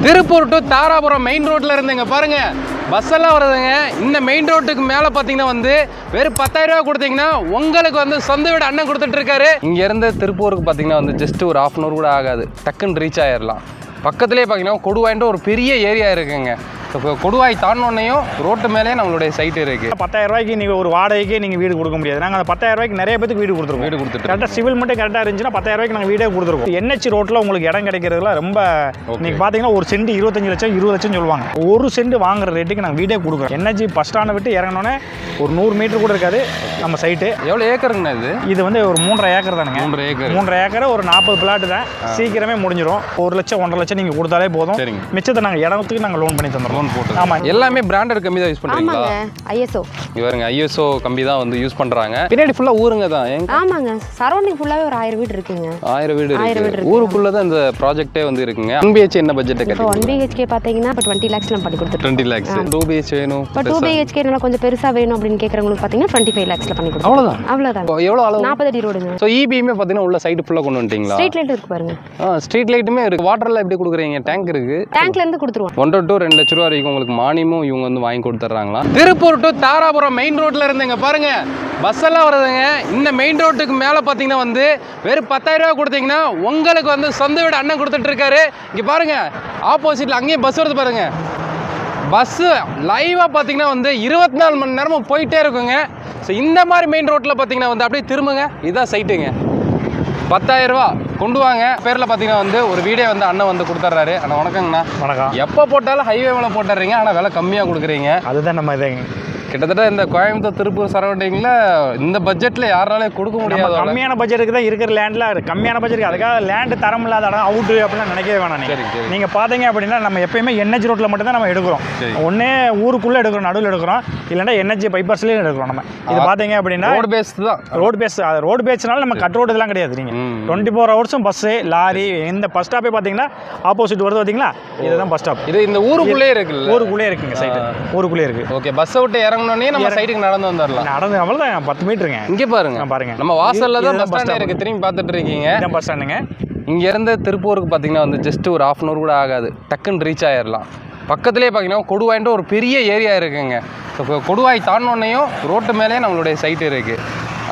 Tiruppur to Dharapuram main ரோட்ல இருந்துங்க பாருங்க பஸ் எல்லாம் வருதுங்க. இந்த மெயின் ரோட்டுக்கு மேலே பார்த்தீங்கன்னா வந்து வெறும் 10,000 ரூபா கொடுத்தீங்கன்னா உங்களுக்கு வந்து சொந்த வீடு அண்ணன் கொடுத்துட்டு இருக்காரு. இங்க இருந்து திருப்பூருக்கு பார்த்தீங்கன்னா வந்து ஜஸ்ட் ஒரு 1/2 hour கூட ஆகாது, டக்குன்னு ரீச் ஆயிடலாம். பக்கத்துலேயே பார்த்தீங்கன்னா கொடுவாயின்ற ஒரு பெரிய ஏரியா இருக்குங்க. இப்போ கொடுவாய் தாண்டோன்னையும் ரோட்டு மேலே நம்மளுடைய சைட் இருக்கு. 10,000 ரூபாய்க்கு நீங்கள் ஒரு வாடகைக்கே நீங்கள் வீடு கொடுக்க முடியாது. நாங்கள் அந்த 10,000 ரூபாய்க்கு நிறைய பேருக்கு வீடு கொடுத்துருக்கோம். வீடு கொடுத்துட்டு கரெக்டாக சிவில் மட்டும் கரெக்டாக இருந்துச்சுன்னா 10,000 ரூபாய்க்கு நாங்கள் வீடே கொடுத்துருக்கோம். NH ரோட்டில் உங்களுக்கு இடம் கிடைக்கிறதுல ரொம்ப நீங்கள் பார்த்தீங்கன்னா ஒரு சென்ட் 25 லட்சம் 20 லட்சம் சொல்லுவாங்க. ஒரு சென்ட் வாங்குற ரேட்டுக்கு நாங்கள் வீடே கொடுக்குறோம். NH பஸ் ஸ்டாண்டை விட்டு இறங்கினோன்னே ஒரு 100 மீட்டர் கூட இருக்காது நம்ம சைட்டு. எவ்வளோ ஏக்கருங்கண்ணா இது? இது வந்து ஒரு 3.5 ஏக்கர் தானுங்க. 3 ஏக்கர் ஒரு 40 பிளாட் தான். சீக்கிரமே முடிஞ்சிடும். 1 லட்சம் 1.5 லட்சம் நீங்கள் கொடுத்தாலே போதும். மிச்சத்தை நாங்கள் இடத்துக்கு நாங்கள் லோன் பண்ணி தந்துடுறோம். லோன் போட்டு ஆமாம். எல்லாமே பிராண்டட் கம்பி தான் யூஸ் பண்றீங்களா? ஐஎஸ்ஓ. இவருங்க ஐஎஸ்ஓ கம்பி தான் வந்து யூஸ் பண்றாங்க. பின்னாடி ஃபுல்லா ஊருங்க தான். ஆமாங்க, சரௌண்டிங் ஃபுல்லாவே ஒரு 1000 வீடு இருக்குங்க. 1000 வீடு இருக்கு. ஊருக்குள்ள தான் இந்த ப்ராஜெக்ட்டே வந்து இருக்குங்க. 1 BHK என்ன பட்ஜெட் இப்போ 1 BHK பாத்தீங்கன்னா இப்போ 20 lakhs நம்ம பண்ணி கொடுத்துட்டோம். 20 lakhs. 2 BHK வேணும். இப்போ 2 BHK நல்லா கொஞ்சம் பெருசா வேணும் அப்படின்னு கேக்குறவங்களுக்கு பாத்தீங்கன்னா 25 lakhsல பண்ணி கொடுத்துட்டோம். அவ்வளவுதான். எவ்வளவு அளவு? 40 அடி ரோடுங்க. சோ EBமே பாத்தீங்கன்னா உள்ள சைடு ஃபுல்லா கொண்டு வந்துட்டீங்களா? ஸ்ட்ரீட் லைட் இருக்கு பாருங்க. ஸ்ட்ரீட் லைட்டுமே இருக்கு. வாட்டர்ல எப்படி கொடுக்குறீங்க? டேங்க் இருக்கு. டேங்க்ல இருந்து கொடுத்துருவோம். 1 to 2 லட்சம் ரூபாய் வரைக்கும் உங்களுக்கு மானியமும் இவங்க வந்து வாங்கி கொடுத்துறாங்களா? திருப்பூர் டு தாராபுரம் மெயின் ரோட்ல இருந்துங்க பாருங்க பஸ் எல்லாம் வருதுங்க. இந்த மெயின் ரோட்டுக்கு மேலே பார்த்தீங்கன்னா வந்து வெறும் 10,000 ரூபா கொடுத்தீங்கன்னா உங்களுக்கு வந்து சொந்த வீடு அண்ணன் கொடுத்துட்டு இருக்காரு. இங்கே பாருங்க ஆப்போசிட்ல அங்கேயும் பஸ் வருது பாருங்க. பஸ்ஸு லைவாக பார்த்தீங்கன்னா வந்து 24 மணி நேரமும் போயிட்டே இருக்குங்க. ஸோ இந்த மாதிரி மெயின் ரோட்டில் பார்த்தீங்கன்னா வந்து அப்படியே திரும்புங்க, இதுதான் சைட்டுங்க. 10,000 ரூபா கொண்டு வாங்க. பேரில் பார்த்தீங்கன்னா வந்து ஒரு வீடே வந்து அண்ணன் வந்து கொடுத்துட்றாரு. அண்ணா வணக்கங்கண்ணா. வணக்கம். எப்போ போட்டாலும் ஹைவே மேலே போட்டுறீங்க, ஆனால் விலை கம்மியாக கொடுக்குறீங்க. அதுதான் நம்ம இதைங்க கிட்டத்தட்ட இந்த கோயம்புத்தூர் திருப்பூர் சரௌண்டிங்கில் இந்த பட்ஜெட்டில் யாராலையும் கொடுக்க முடியாது. கம்மியான பட்ஜெட்டுக்கு தான் இருக்கிற லேண்டில் கம்மியான பட்ஜெட்டுக்கு அதுக்காக லேண்டு தரம் இல்லாத இடம் அவுட்டு அப்படிலாம் நினைக்கவே வேணாம். நீங்கள் பார்த்தீங்க அப்படின்னா நம்ம எப்பயுமே NH ரோட்டில் மட்டும் தான் நம்ம எடுக்கிறோம். ஒன்றே ஊருக்குள்ளே எடுக்கிறோம், நடுவில் எடுக்கிறோம், இல்லைன்னா NH பைபாஸ்லேயும் எடுக்கிறோம். நம்ம இது பார்த்தீங்க அப்படின்னா ரோடு பேஸ் தான். ரோடு பேஸ்னால நம்ம கட் ரோடு இதெல்லாம் கிடையாது. நீங்கள் 24 ஹவர்ஸும் பஸ்ஸு லாரி இந்த பஸ் ஸ்டாப்பே பார்த்தீங்கன்னா ஆப்போசிட் வருது பார்த்தீங்களா, இதுதான் பஸ் ஸ்டாப். இது இந்த ஊருக்குள்ளே இருக்குல்ல? ஊருக்குள்ளே இருக்குங்க சைட்டு, ஊருக்குள்ளே இருக்குது. ஓகே, பஸ்ஸை விட்டு நம்ம சைடுக்கு நடந்து வந்துடலாம். நடந்து அவ்வளவுதான் 10 மீட்டருங்க. இங்க பாருங்க பாருங்க நம்ம வாசல்ல தான் பஸ் ஸ்டாண்ட் இருக்கு. திரும்பி பார்த்துட்டு இருக்கீங்க. இதான் பஸ் ஸ்டாண்டுங்க. இங்க இருந்து திருப்பூருக்கு பாத்தீங்கன்னா வந்து ஜஸ்ட் ஒரு 1/2 hour கூட ஆகாது, டக்குன்னு ரீச் ஆயிடலாம். பக்கத்துலேயே பார்த்தீங்கன்னா கொடுவாயின்ற ஒரு பெரிய ஏரியா இருக்குங்க. ஸோ கொடுவாய் தாண்டோன்னையும் ரோட்டு மேலே நம்மளுடைய சைட் இருக்கு.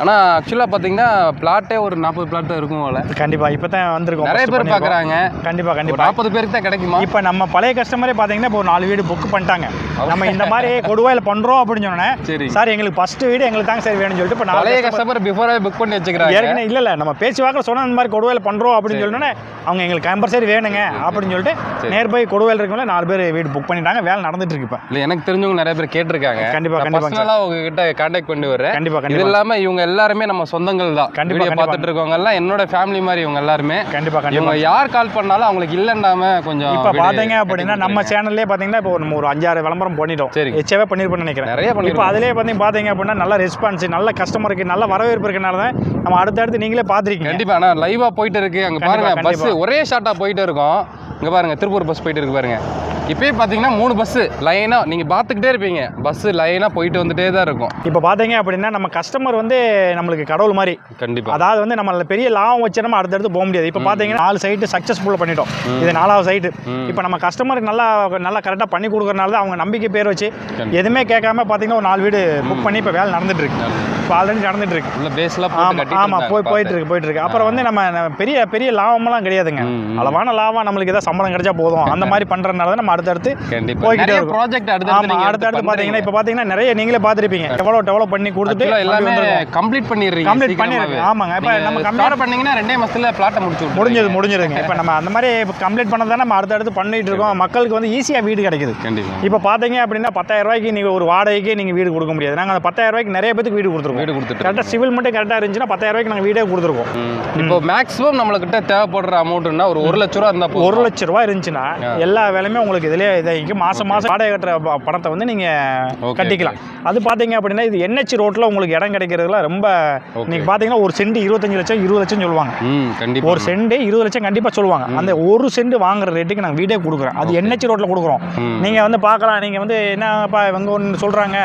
ஆனால் ஆக்சுவலாக பார்த்தீங்கன்னா பிளாட்டே ஒரு 40 பிளாட் தான் இருக்கும் போல. கண்டிப்பாக இப்போ தான் வந்திருக்கோம். நிறைய பேர் பார்க்குறாங்க. கண்டிப்பாக 40 பேருக்கு தான் கிடைக்குமா? இப்போ நம்ம பழைய கஸ்டமரே பார்த்தீங்கன்னா இப்போ 4 வீடு புக் பண்ணிட்டாங்க. நம்ம இந்த மாதிரி கொடுவாயில் பண்ணுறோம் அப்படின்னு சொன்னேன். சரி சார், எங்களுக்கு ஃபர்ஸ்ட் வீடு எங்களுக்கு தாங்க சார் வேணும்னு சொல்லிட்டு இப்போ பழைய கஸ்டமர் பிஃபோராக புக் பண்ணி வச்சுக்கிறாங்க. ஏற்கனவே இல்லை நம்ம பேச்சுவாக்கில் சொன்னால் இந்த மாதிரி கொடுவாயில் பண்ணுறோம் அப்படின்னு சொன்னோன்னே அவங்க எங்களுக்கு கம்பல்சரி வேணுங்க அப்படின்னு சொல்லிட்டு நேர்பை கொடுவாயில் இருக்கவங்கள 4 பேர் வீடு புக் பண்ணிட்டாங்க. வேலை நடந்துட்டு இருக்கு இப்போ. இல்லை எனக்கு தெரிஞ்சவங்க நிறைய பேர் கேட்டிருக்காங்க. கண்டிப்பாக பர்சனலாக உங்ககிட்ட கான்டாக்ட் பண்ணி வரேன். கண்டிப்பாக இது இல்லாமல் இவங்க எல்லாருமே நம்ம சொந்தங்கள் தான். கண்டிப்பாக பார்த்துட்டு இருக்கவங்க எல்லாம் என்னோட ஃபேமிலி மாதிரி இவங்க எல்லாருமே. கண்டிப்பாக இவங்க யார் கால் பண்ணாலும் அவங்களுக்கு இல்லைன்னாம கொஞ்சம். இப்போ பார்த்தீங்க அப்படின்னா நம்ம சேனல்லே பார்த்தீங்கன்னா இப்போ நம்ம ஒரு 5-6 விளம்பரம் பண்ணிட்டோம். சரி, எச்சாவே பண்ணிருப்போம்னு நினைக்கிறேன். நிறைய பண்ணி இப்போ அதிலே பார்த்தீங்க அப்படின்னா நல்ல ரெஸ்பான்ஸ், நல்ல கஸ்டமருக்கு நல்ல வரவேற்பு இருக்கனால தான் நம்ம அடுத்தடுத்து நீங்களே பார்த்துருக்கீங்க. கண்டிப்பாக ஆனால் லைவாக போயிட்டு இருக்கு. அங்கே பாருங்க பஸ் ஒரே ஷார்ட்டாக போயிட்டு இருக்கோம். இங்கே பாருங்க திருப்பூர் பஸ் போயிட்டு இருக்கு பாருங்க. இப்போயே பார்த்தீங்கன்னா 3 பஸ்ஸு லைனாக நீங்கள் பார்த்துக்கிட்டே இருப்பீங்க. பஸ்ஸு லைனாக போயிட்டு வந்துட்டே தான் இருக்கும். இப்போ பார்த்தீங்க அப்படின்னா நம்ம கஸ்டமர் வந்து நம்மளுக்கு கடவுள் மாதிரி. கண்டிப்பாக. அதாவது வந்து நம்ம பெரிய லாபம் வச்சு நம்ம அடுத்தடுத்து போக முடியாது. இப்போ பார்த்தீங்கன்னா 4 சைட்டு சக்ஸஸ்ஃபுல்லாக பண்ணிட்டோம். இது 4வது சைட்டு. இப்போ நம்ம கஸ்டமருக்கு நல்லா கரெக்டாக பண்ணி கொடுக்குறனால தான் அவங்க நம்பிக்கை பேர் வச்சு எதுவுமே கேட்காம பார்த்தீங்கன்னா ஒரு 4 வீடு புக் பண்ணி இப்போ வேலை நடந்துட்டு இருக்கு. இப்போ ஆல்ரெடி நடந்துட்டு இருக்கு. ஆமாம் போயிட்டு இருக்கு. அப்புறம் வந்து நம்ம பெரிய லாபமெல்லாம் கிடையாதுங்க. அளவான லாபம் நம்மளுக்கு ஏதாவது சம்பளம் கிடைச்சா போதும். அந்த மாதிரி பண்ணுறதுனால தான் நம்ம அடுத்தடுத்து போய்கிட்டே இருக்கும். ப்ராஜெக்ட் அடுத்தடுத்து பார்த்தீங்கன்னா இப்போ பார்த்தீங்கன்னா நிறைய நீங்களே பார்த்துருப்பீங்க. டெவலப் பண்ணி கொடுத்துட்டு எல்லாமே கம்ப்ளீட் பண்ணிடுறீங்க. ஆமாங்க. இப்போ நம்ம கம்ப்ளீட் பண்ணீங்கன்னா 2 மாசத்துல பிளாட்டை முடிஞ்சிருங்க. இப்போ நம்ம அந்த மாதிரி கம்ப்ளீட் பண்ணதை நம்ம அடுத்தடுத்து பண்ணிட்டு இருக்கோம். மக்களுக்கு வந்து ஈஸியாக வீடு கிடைக்குது. இப்போ பார்த்தீங்க அப்படின்னா 10,000 ரூபாய்க்கு நீங்கள் ஒரு வாடகைக்கே நீங்கள் வீடு கொடுக்க முடியாது. நாங்கள் அந்த 10,000 ரூபாய்க்கு நிறைய பேருக்கு வீடு கொடுத்துருக்கோம். கரெக்டாக சிவில் மட்டும் கரெக்டாக இருந்துச்சுன்னா 10,000 ரூபாய்க்கு நாங்கள் வீடே கொடுத்துருக்கோம். இப்போ மேக்ஸிமம் நம்மளுக்கிட்ட தேவைப்படுற அமௌண்ட்னா ஒரு 1 லட்ச ரூபா இருந்தால் 1 லட்ச ரூபா இருந்துச்சுன்னா எல்லா வேலையுமே உங்களுக்கு இதிலே இதாகிக்கு. மாதம் வாடகை கட்டுற பணத்தை வந்து நீங்கள் கட்டிக்கலாம். அது பார்த்தீங்க அப்படின்னா இது NH ரோட்டில் உங்களுக்கு இடம் கிடைக்கிறதுல ரொம்ப இன்னைக்கு பார்த்தீங்கன்னா ஒரு சென்ட் 25 லட்சம் 20 லட்சம் சொல்லுவாங்க. கண்டிப்பாக ஒரு சென்ட் 20 லட்சம் கண்டிப்பாக சொல்லுவாங்க. அந்த ஒரு சென்ட் வாங்குற ரேட்டுக்கு நாங்கள் வீடே கொடுக்குறோம். அது NH ரோட்டில் கொடுக்குறோம். நீங்கள் வந்து பார்க்கலாம், நீங்கள் வந்து என்னப்பா இவங்க ஒன்று சொல்கிறாங்க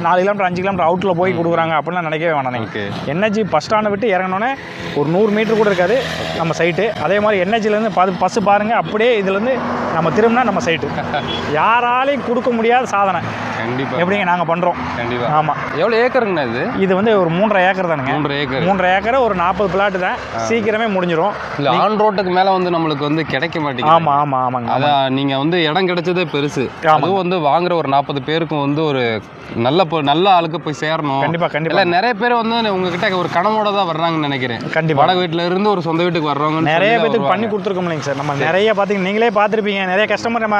4 கிலோமீட்டர் 5 கிலோமீட்டர் அவுட்டில் போய் கொடுக்குறாங்க அப்படிலாம் நினைக்கவே வேணாம். நீங்கள் NH பஸ் ஸ்டாண்டை விட்டு இறங்கினோன்னே ஒரு 100 மீட்டர் கூட இருக்காது நம்ம சைட்டு. அதே மாதிரி NHலேருந்து பஸ்ஸு பாருங்கள், அப்படியே இதுலேருந்து நம்ம திரும்பினா நம்ம சைட்டு. யாராலையும் கொடுக்க முடியாத சாதனை கண்டிப்பாக எப்படிங்க நாங்கள் பண்ணுறோம். கண்டிப்பாக. ஆமாம். எவ்வளோ ஏக்கருங்கண்ணா இது? இது வந்து ஒரு 3.5 ஏக்கர் தானுங்க. 3.5 ஏக்கர் ஒரு 40 பிளாட் தான். சீக்கிரமே முடிஞ்சிடும். இல்லை, ஆன் ரோட்டுக்கு மேலே வந்து நம்மளுக்கு வந்து கிடைக்க மாட்டேங்குது. ஆமாங்க. அதான் நீங்கள் வந்து இடம் கிடைச்சதே பெருசு. அதுவும் வந்து வாங்குற ஒரு 40 பேருக்கும் வந்து ஒரு நல்ல ஆளுக்கு போய் சேரணும். கண்டிப்பாக. இல்லை, நிறைய பேர் வந்து உங்ககிட்ட ஒரு கனவோட தான் வர்றாங்கன்னு நினைக்கிறேன். கண்டிப்பாக. வாடகை வீட்டில் இருந்து ஒரு சொந்த வீட்டுக்கு வர்றவங்க நிறைய பேருக்கு பண்ணி கொடுத்துருக்கோம் இல்லைங்க சார். நம்ம நிறைய பார்த்தீங்கன்னா நீங்களே பார்த்துருப்பீங்க, நிறைய கஸ்டமர் நம்ம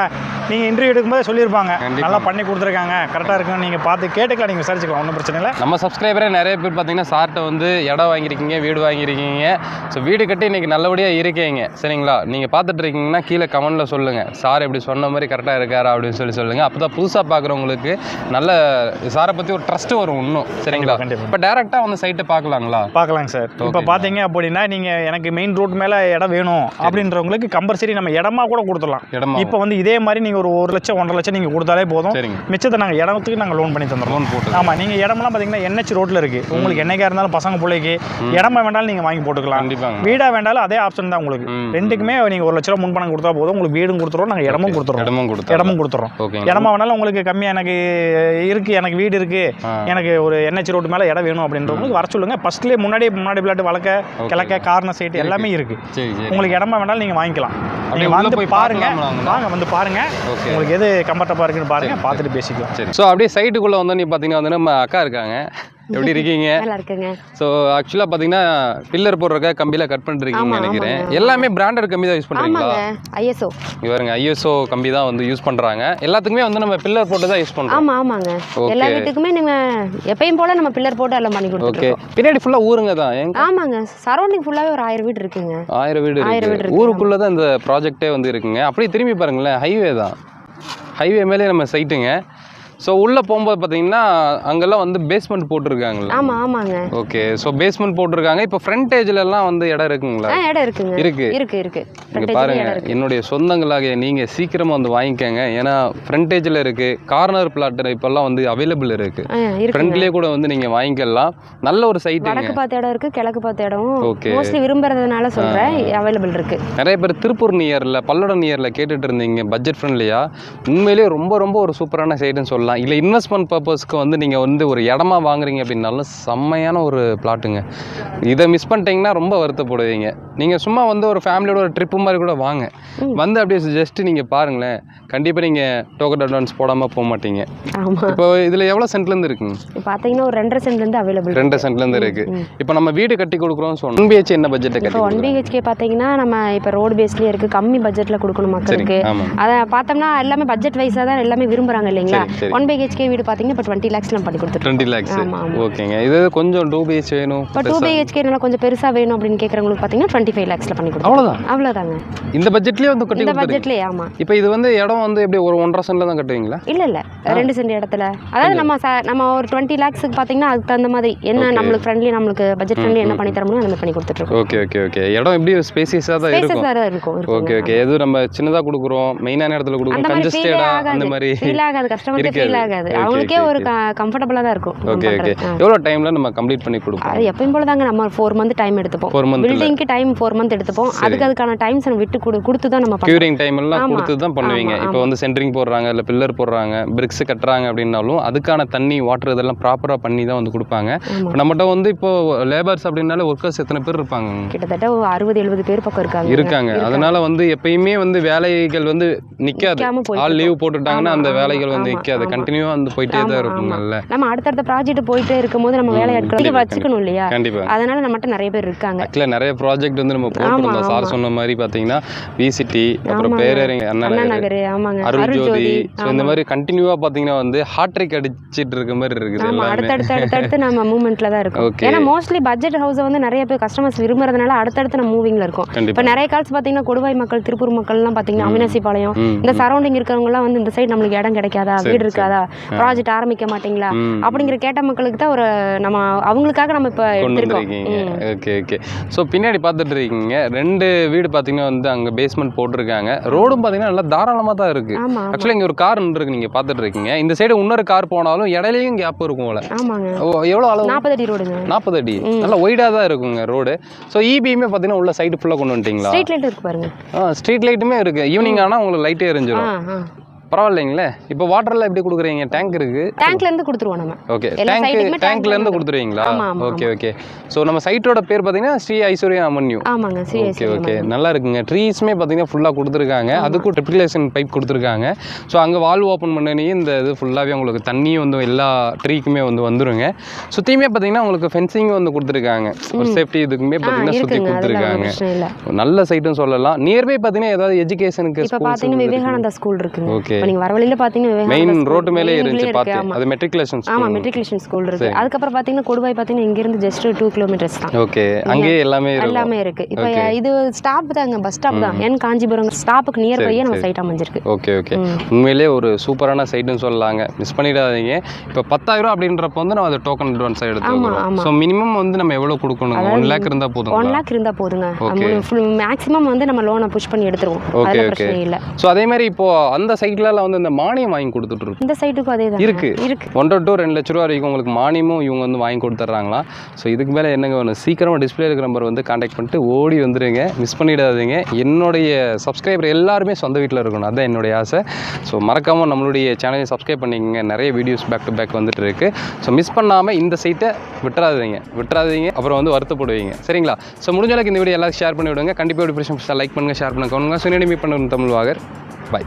நீங்கள் இன்டர்வியூ எடுக்கும்போது சொல்லியிருப்பாங்க நல்லா பண்ணி கொடுத்துருக்காங்க, கரெக்டாக இருக்குன்னு நீங்கள் பார்த்து கேட்டுக்கலாம், நீங்கள் விசாரிச்சுக்கலாம், ஒன்றும் பிரச்சனை இல்லை. நம்ம சப்ஸ்கிரைபரே நிறைய பேர் பார்த்தீங்கன்னா சார்ட்ட வந்து இடம் வாங்கியிருக்கீங்க, வீடு வாங்கியிருக்கீங்க. ஸோ வீடு கட்டி இன்றைக்கி நல்லபடியாக இருக்கீங்க, சரிங்களா? நீங்கள் பார்த்துட்டு இருக்கீங்கன்னா கீழே கமெண்ட்டில் சொல்லுங்கள், சார் இப்படி சொன்ன மாதிரி கரெக்டாக இருக்காரா அப்படின்னு சொல்லுங்கள். அப்போ தான் புதுசாக பார்க்குறவங்களுக்கு நல்ல சாரை பற்றி ஒரு ட்ரஸ்ட்டு வரும் இன்னும், சரிங்களா? இப்போ டேரெக்டாக வந்து சைட்டை பார்க்கலாங்க சார். இப்போ பார்த்தீங்க அப்படின்னா நீங்கள் எனக்கு மெயின் ரோட் மேலே இடம் வேணும் அப்படின்றவங்களுக்கு கம்பல்சரி நம்ம இடமா கூட கொடுத்துடலாம். இப்போ வந்து இதே மாதிரி நீங்கள் ஒரு 1 லட்சம் 1.5 லட்சம் நீங்கள் கொடுத்தாலே போதும். மிச்சத்தை நாங்கள் இடத்துக்கு நாங்கள் லோன் பண்ணி தந்துடுறோம். ஆமாம். நீங்கள் இடமெல்லாம் பார்த்தீங்கன்னா NH ரோட்டில் இருக்குது. உங்களுக்கு என்னைக்கா இருந்தாலும் பசங்க பிள்ளைக்கு இடமா வேண்டாலும் நீங்கள் வாங்கி போட்டுக்கலாம். வீடாக வேண்டாலும் அதே ஆப்ஷன் தான் உங்களுக்கு. ரெண்டுக்குமே நீங்கள் 1 லட்ச ரூபா முன்பணம் கொடுத்தா போதும், உங்களுக்கு வீடும் கொடுத்துருவோம், நாங்கள் இடமும் கொடுத்துறோம். இடமா வேணாலும் உங்களுக்கு கம்மியாக எனக்கு இருக்குது, எனக்கு வீடு இருக்குது, எனக்கு ஒரு NH ரோட்டு மேலே இடம் வேணும் அப்படின்றவங்களுக்கு வர சொல்லுங்கள். ஃபர்ஸ்ட்லேயே முன்னாடி பிளாட் வளர்க்க கிழக்க கார்னர் சைட்டு எல்லாமே இருக்குது. உங்களுக்கு இடமா வேணாலும் நீங்கள் வாங்கிக்கலாம். நீங்கள் வந்து போய் பாருங்க, வாங்க வந்து பாருங்க, உங்களுக்கு எது கம்ஃபர்டபுளாக இருக்குன்னு பாருங்க, பார்த்துட்டு பேசிக்கலாம். சரி. ஸோ அப்படியே சைட்டுக்குள்ளே வந்து நீ பார்த்தீங்கன்னா வந்து நம்ம அக்கா இருக்காங்க. எப்படி இருக்கீங்க? நல்லா இருக்குங்க. ஸோ ஆக்சுவலாக பார்த்தீங்கன்னா பில்லர் போடுறக்க கம்பியில் கட் பண்ணிருக்கீங்கன்னு நினைக்கிறேன். எல்லாமே பிராண்டட் கம்பி தான் யூஸ் பண்ணுறீங்களா? ISO. இவருங்க ISO கம்பி தான் வந்து யூஸ் பண்ணுறாங்க. எல்லாத்துக்குமே வந்து நம்ம பில்லர் போட்டு தான் யூஸ் பண்ணுறோம். ஆமாங்க. எல்லா வீட்டுக்குமே நீங்கள் எப்பயும் போல நம்ம பில்லர் போட்டு எல்லாம் பண்ணி கொடுத்துருக்கோம். ஓகே. பின்னாடி ஃபுல்லாக ஊருங்க தான். ஆமாங்க. சரௌண்டிங் ஃபுல்லாகவே ஒரு 1000 வீடு இருக்குங்க. 1000 வீடு இருக்கு. ஊருக்குள்ளே தான் இந்த ப்ராஜெக்டே வந்து இருக்குங்க. அப்படியே திரும்பி பாருங்களேன், ஹைவே தான். ஹைவே மேலே நம்ம சைட்டுங்க. ஸோ உள்ளே போகும்போது பார்த்தீங்கன்னா அங்கெல்லாம் வந்து பேஸ்மெண்ட் போட்டிருக்காங்களா? ஆமாங்க. ஓகே. ஸோ பேஸ்மெண்ட் போட்டிருக்காங்க. இப்போ ஃப்ரண்டேஜ்லலாம் வந்து இடம் இருக்குங்களா? இடம் இருக்குங்க. இருக்கு. இங்கே பாருங்கள், என்னுடைய சொந்தங்களாக நீங்கள் சீக்கிரமாக வந்து வாங்கிக்கோங்க. ஏன்னா ஃப்ரண்டேஜில் இருக்குது, கார்னர் பிளாட் இப்போல்லாம் வந்து அவைலபிள் இருக்குது. ஃப்ரண்ட்லேயே கூட வந்து நீங்கள் வாங்கிக்கலாம். நல்ல ஒரு சைட். வடக்கு பார்த்த இடம் இருக்குது, கிழக்கு பார்த்த இடம். ஓகே. மோஸ்ட்லி விரும்புறதுனால சொல்கிறேன், அவைலபிள் இருக்குது. நிறைய பேர் திருப்பூர் நியரில் பல்லடம் நியரில் கேட்டுட்டு இருந்தீங்க பட்ஜெட் ஃப்ரெண்ட்லியாக. உண்மையிலேயே ரொம்ப ஒரு சூப்பரான சைட்டுன்னு சொல்லலாம். இல்லை இன்வெஸ்ட்மெண்ட் பர்பஸ்க்கு வந்து நீங்கள் வந்து ஒரு இடமா வாங்குறீங்க அப்படின்னாலும் செம்மையான ஒரு பிளாட்டுங்க. இதை மிஸ் பண்ணிட்டீங்கன்னா ரொம்ப வருத்தப்படுவீங்க. நீங்கள் சும்மா வந்து ஒரு ஃபேமிலியோட ஒரு ட்ரிப்பு மாதிரி கூட வாங்க, வந்து அப்படியே ஜஸ்ட் நீங்கள் பாருங்களேன், கண்டிப்பாக நீங்கள் டோக்கன் அட்வான்ஸ் போடாமல் போக மாட்டீங்க. இப்போ இதில் எவ்வளோ சென்ட்லேருந்து இருக்குங்க? பார்த்தீங்கன்னா ஒரு 2.5 சென்ட்லேருந்து அவைலபிள். 2 சென்ட்லேருந்து இருக்குது. இப்போ நம்ம வீடு கட்டி கொடுக்குறோம். ஸோ 1 BHK என்ன பட்ஜெட்டை கட்டி? 1 BHK பார்த்தீங்கன்னா நம்ம இப்போ ரோடு பேஸ்லேயே இருக்குது, கம்மி பட்ஜெட்டில் கொடுக்கணும் மக்களுக்கு. அதை பார்த்தோம்னா எல்லாமே பட்ஜெட் வைஸாக தான் எல்லாமே விரும்புகிறாங்க இல்லைங்களா? 1 BHK வீடு பார்த்தீங்கன்னா இப்போ 20 lakhs நம்ம பண்ணி கொடுத்துருக்கோம். 20 lakhs. ஓகேங்க. இது கொஞ்சம் 2 BHK வேணும், இப்போ 2 BHK நல்லா கொஞ்சம் பெருசாக வேணும் அப்படின்னு கேட்குறவங்களுக்கு பார்த்தீங்கன்னா 25 lakhsல பண்ணி கொடுத்துருக்கோம். அவ்வளோதாங்க. இந்த பட்ஜெட்லேயே வந்து கட்டி இந்த பட்ஜெட்லேயே. ஆமாம். இப்போ இது வந்து இடம் வந்து எப்படி ஒரு 1.5 சென்ட்ல தான் கட்டுவீங்களா? இல்லை 2 சென்ட் இடத்துல. அதாவது நம்ம ஒரு 20 lakhsக்கு பார்த்தீங்கன்னா அதுக்கு தகுந்த மாதிரி என்ன நம்மளுக்கு ஃப்ரெண்ட்லி, நம்மளுக்கு பட்ஜெட் ஃப்ரெண்ட்லி என்ன பண்ணி தர முடியும் அந்த மாதிரி பண்ணி கொடுத்துட்ருக்கோம். ஓகே. இடம் எப்படி ஸ்பேசியஸாக தான் இருக்கும். ஓகே. எது நம்ம சின்னதாக கொடுக்குறோம், மெயினான இடத்துல கொடுக்குறோம், கன்ஜஸ்டடாக அந்த மாதிரி ஃபீல் ஆகாது, கஸ்டமருக்கு ஃபீல் ஆகாது, அவங்களுக்கே ஒரு கம்ஃபர்டபுளாக தான் இருக்கும். ஓகே. எவ்வளோ டைமில் நம்ம கம்ப்ளீட் பண்ணி கொடுப்போம்? அது எப்பயும் போல தாங்க. நம்ம 4 month டைம் எடுத்துப்போம். பில்டிங்க்கு டைம் 4 month எடுத்துப்போம். அதுக்கான டைம்ஸ் நம்ம விட்டு கொடுத்து தான் நம்ம க்யூரிங் டைம் எல்லாம் கொடுத்து தான் பண்ணுவீங்க. இப்போ வந்து சென்ட்ரிங் போடுறாங்க, இல்லை பில்லர் போடுறாங்க, பிரிக்ஸ் கட்டுறாங்க அப்படின்னாலும் அதுக்கான தண்ணி வாட்டர் இதெல்லாம் ப்ராப்பராக பண்ணி தான் வந்து கொடுப்பாங்க. நம்மகிட்ட வந்து இப்போ லேபர்ஸ் அப்படின்னாலே ஒர்க்கர்ஸ் எத்தனை பேர் இருப்பாங்க? கிட்டத்தட்ட 60-70 பேர் பக்கம் இருக்காங்க. அதனால வந்து எப்பயுமே வந்து வேலைகள் வந்து நிற்காது. ஆல் லீவ் போட்டுட்டாங்கன்னா அந்த வேலைகள் வந்து நிற்காது, கண்டினியூவாக வந்து போயிட்டே தான் இருக்குங்கல்ல. நம்ம அடுத்தடுத்த ப்ராஜெக்ட் போயிட்டே இருக்கும்போது நம்ம வேலை வச்சுக்கணும் இல்லையா? கண்டிப்பா. அதனால நம்மகிட்ட நிறைய பேர் இருக்காங்க. ஆக்சுவலாக நிறைய ப்ராஜெக்ட் வந்து நம்ம போட்டுருந்தோம். சார் சொன்ன மாதிரி பார்த்தீங்கன்னா VCT, அப்புறம் பேரறிஞ அண்ணா நகர், அருள் ஜோதி, இந்த மாதிரி கண்டினியூவாக பார்த்தீங்கன்னா வந்து ஹாட்ரிக் அடிச்சிட்டு இருக்க மாதிரி இருக்குது. அடுத்தடுத்து நம்ம மூவ்மெண்ட்ல தான் இருக்கும். ஏன்னா மோஸ்ட்லி பட்ஜெட் ஹவுஸை வந்து நிறைய பேர் கஸ்டமர்ஸ் விரும்புறதுனால அடுத்தடுத்து நம்ம மூவிங்ல இருக்கும். இப்போ நிறைய கால்ஸ் பார்த்தீங்கன்னா கொடுவாய் மக்கள், திருப்பூர் மக்கள்லாம் பார்த்தீங்கன்னா அவினாசி பாளையம் இந்த சரௌண்டிங் இருக்கிறவங்கலாம் வந்து இந்த சைடு நம்மளுக்கு இடம் கிடைக்காதா, வீடு இருக்காதா முடியாதா, ப்ராஜெக்ட் ஆரம்பிக்க மாட்டீங்களா அப்படிங்கிற கேட்ட மக்களுக்கு தான் ஒரு நம்ம அவங்களுக்காக நம்ம இப்போ எடுத்துருக்கோம். Okay okay. ஸோ பின்னாடி பார்த்துட்டு இருக்கீங்க 2 வீடு பார்த்தீங்கன்னா வந்து அங்கே பேஸ்மெண்ட் போட்டிருக்காங்க. ரோடும் பார்த்தீங்கன்னா நல்லா தாராளமாக தான் இருக்குது. ஆக்சுவலாக இங்கே ஒரு கார் இருக்கு நீங்கள் பார்த்துட்டு இருக்கீங்க. இந்த சைடு இன்னொரு கார் போனாலும் இடையிலையும் கேப் இருக்கும் போல. ஆமாங்க. எவ்வளோ அளவு? 40 அடி ரோடுங்க. 40 அடி நல்லா ஒய்டாக தான் இருக்குங்க ரோடு. ஸோ இபியுமே பார்த்தீங்கன்னா உள்ள சைடு ஃபுல்லாக கொண்டு வந்துட்டீங்களா? ஸ்ட்ரீட் லைட் இருக்கு பாருங்க. ஸ்ட்ரீட் லைட்டுமே இருக்குது. ஈவினிங் ஆனால் உங்களுக்கு லைட்டே எரிஞ்சிடும். பரவாயில்லைங்களே. இப்போ வாட்டர்லாம் எப்படி கொடுக்குறீங்க? டேங்க் இருக்கு, டேங்க்ல இருந்து கொடுத்துருவோம் நம்ம. ஓகே, டேங்க்ல இருந்து கொடுத்துருவீங்களா? Okay okay. ஸோ நம்ம சைட்டோட பேர் பார்த்தீங்கன்னா ஸ்ரீ ஐஸ்வர்யா அமன்யூ. ஆமாங்க, ஸ்ரீ ஓகே ஓகே. நல்லா இருக்குங்க. ட்ரீஸ்மே பார்த்தீங்கன்னா ஃபுல்லாக கொடுத்துருக்காங்க. அதுக்கும் ட்ரிப்ளிகேஷன் பைப் கொடுத்துருக்காங்க. ஸோ அங்கே வால்வ் ஓப்பன் பண்ணி இந்த இது ஃபுல்லாகவே உங்களுக்கு தண்ணியும் வந்து எல்லா ட்ரீக்குமே வந்து வந்துருங்க. சுற்றியுமே பார்த்தீங்கன்னா உங்களுக்கு ஃபென்சிங் வந்து கொடுத்துருக்காங்க. ஒரு சேஃப்டி இதுக்குமே பார்த்தீங்கன்னா சுற்றி கொடுத்துருக்காங்க. நல்ல சைட்டும் சொல்லலாம். நியர்பை பார்த்தீங்கன்னா ஏதாவது எஜுகேஷனுக்கு இப்போ பார்த்தீங்கன்னா விவேகானந்தா ஸ்கூல் இருக்குங்க. ஓகே. நீங்க வர வழியில பாத்தீங்கன்னா மெயின் ரோட் மேலே இருந்துச்சு பாத்து. அது மெட்ரிகுலேஷன் ஸ்கூல். ஆமா, மெட்ரிகுலேஷன் ஸ்கூல் இருக்கு. அதுக்கு அப்புறம் பாத்தீங்கன்னா கொடுவாய் பாத்தீங்கன்னா இங்க இருந்து ஜஸ்ட் 2 கிலோமீட்டர்ஸ் தான். ஓகே. அங்கே எல்லாமே இருக்கு. இப்போ இது ஸ்டாப் தாங்க, பஸ் ஸ்டாப் தான். என் காஞ்சிபுரம் ஸ்டாப்புக்கு நியர் பையே நம்ம சைட் அமைஞ்சிருக்கு. Okay okay. உண்மையிலேயே ஒரு சூப்பரான சைட்னு சொல்லலாங்க. மிஸ் பண்ணிடாதீங்க. இப்போ 10,000 அப்படின்றப்ப வந்து நம்ம அது டோக்கன் அட்வான்ஸா எடுத்துக்கிறோம். சோ மினிமம் வந்து நம்ம எவ்வளவு கொடுக்கணும்? 1 லாக் இருந்தா போதும். 1 லாக் இருந்தா போதுங்க. மேக்ஸிமம் வந்து நம்ம லோனை புஷ் பண்ணி எடுத்துருவோம். அதெல்லாம் பிரச்சனை இல்ல. சோ அதே மாதிரி இப்போ அந்த சைட்ல வந்து இந்த மானியம் வாங்கி கொடுத்துட்டு இருக்கு. இந்த சைட்டுக்கு அதே தான் இருக்கு. 1 to 2 லட்சம் ரூபாய் வரைக்கும் உங்களுக்கு மானியமும் இவங்க வந்து வாங்கி கொடுத்துட்றாங்களா. ஸோ இதுக்கு மேலே என்னங்க வேணும்? சீக்கிரமாக டிஸ்பிளே இருக்கிற நம்பர் வந்து கான்டாக்ட் பண்ணிட்டு ஓடி வந்துடுங்க. மிஸ் பண்ணிடாதீங்க. என்னுடைய சப்ஸ்கிரைபர் எல்லாருமே சொந்த வீட்டில் இருக்கணும், அதுதான் என்னுடைய ஆசை. ஸோ மறக்காமல் நம்மளுடைய சேனலை சப்ஸ்கிரைப் பண்ணிக்கங்க. நிறைய வீடியோஸ் பேக் டு பேக் வந்துட்டு இருக்கு. ஸோ மிஸ் பண்ணாமல் இந்த சைட்டை விட்டுறாதீங்க. அப்புறம் வந்து வருத்தப்படுவீங்க. சரிங்களா? ஸோ முடிஞ்ச அளவுக்கு இந்த வீடியோ எல்லாரும் ஷேர் பண்ணி விடுங்க. கண்டிப்பாக டிப்ரெஷன் லைக் பண்ணுங்கள், ஷேர் பண்ணுங்க. ஸோ மீட் பண்ணுங்க தமிழ் வாகர். பாய்.